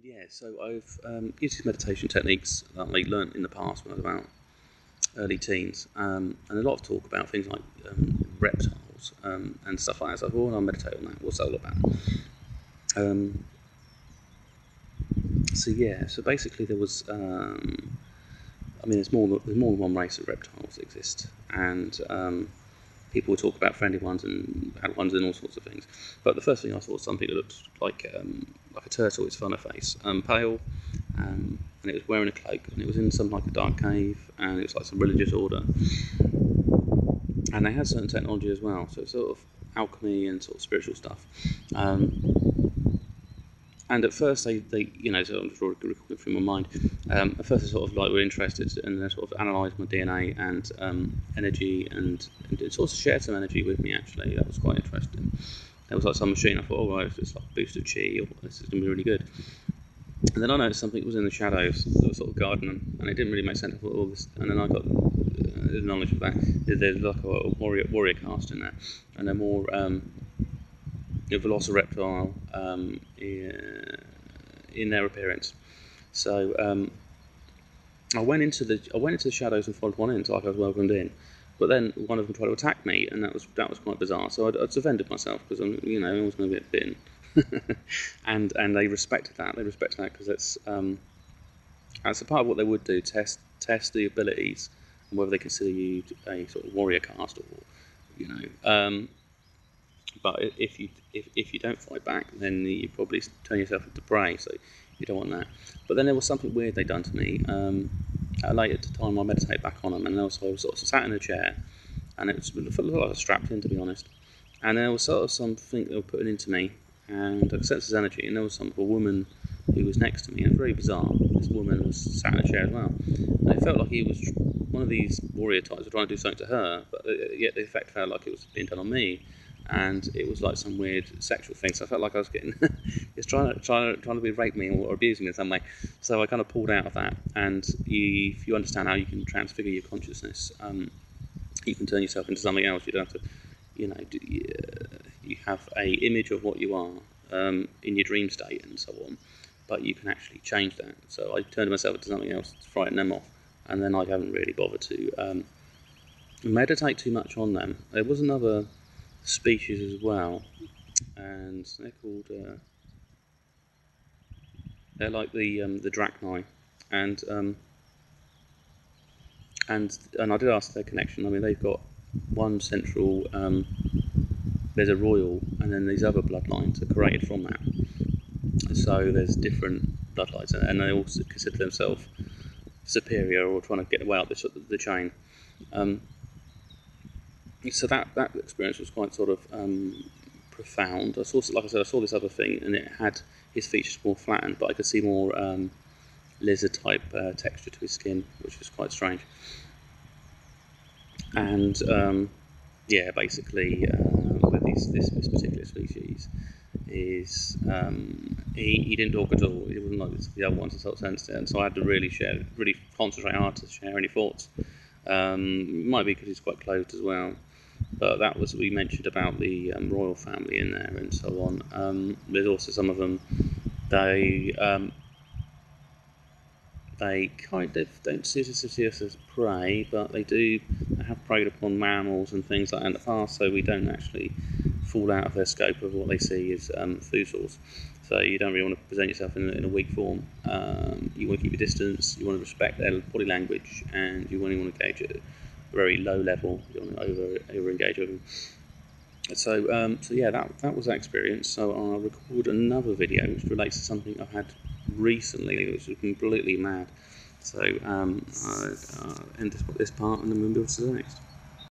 Yeah, so I've used these meditation techniques that I learnt in the past when I was about early teens, and a lot of talk about things like reptiles and stuff like that. So I thought, well, I'll meditate on that. What's that all about? So basically there was, there's more than one race of reptiles that exist, and people would talk about friendly ones and bad ones and all sorts of things. But the first thing I saw was something that looked like a turtle with its funnel face, pale, and it was wearing a cloak, and it was in some like a dark cave, and it was like some religious order, and they had certain technology as well. So it's sort of alchemy and sort of spiritual stuff. And at first they so I'm just recording through my mind. At first they sort of like were interested, and they sort of analysed my DNA and energy, and it sort of shared some energy with me. Actually, that was quite interesting. There was like some machine. I thought, oh right, it's like a boost of chi, or this is going to be really good. And then I noticed something was in the shadows that was sort of guarding them, and it didn't really make sense. I thought, oh, this, and then I got the knowledge of that. There's like a warrior caste in there, and they're more. A velociraptor in their appearance. So I went into the shadows and followed one in, so like I was welcomed in. But then one of them tried to attack me, and that was quite bizarre. So I'd defended myself because I was going to get bitten, and they respected that. They respected that because that's a part of what they would do: test the abilities and whether they consider you a sort of warrior caste or But if you don't fight back, then you probably turn yourself into prey, so you don't want that. But then there was something weird they'd done to me. At a later time, I meditated back on them, and also I was sort of sat in a chair, and it felt like I was strapped in, to be honest. And there was sort of something they were putting into me, and I sensed this energy, and there was a woman who was next to me, and very bizarre. This woman was sat in a chair as well, and it felt like he was one of these warrior types were trying to do something to her, but yet the effect felt like it was being done on me. And it was like some weird sexual thing, so I felt like I was getting it's trying to be rape me or abuse me in some way. So I kind of pulled out of that. And if you understand how you can transfigure your consciousness, you can turn yourself into something else. You don't have to, you have a image of what you are in your dream state and so on, but you can actually change that. So I turned myself into something else to frighten them off, and then I haven't really bothered to meditate too much on them. There was another species as well, and they're called they're like the drachni, and I did ask their connection. I mean, they've got one central there's a royal, and then these other bloodlines are created from that. So there's different bloodlines, and they also consider themselves superior or trying to get way up the chain. So that experience was quite sort of profound. I saw this other thing, and it had his features more flattened, but I could see more lizard type texture to his skin, which was quite strange. And basically, with this particular species, is he didn't talk at all. He wasn't like the other ones, and so I had to really concentrate hard to share any thoughts. Might be because he's quite closed as well. But that was, we mentioned about the royal family in there and so on. There's also some of them, they kind of don't see us as prey, but they have preyed upon mammals and things like that in the past, so we don't actually fall out of their scope of what they see as food source. So you don't really want to present yourself in a weak form. You want to keep your distance, you want to respect their body language, and you only want to engage at a very low level. You don't want to over engage with them. So that was that experience. So I'll record another video which relates to something I've had recently, which was completely mad. So I'll end this part, and then we'll move on to the next.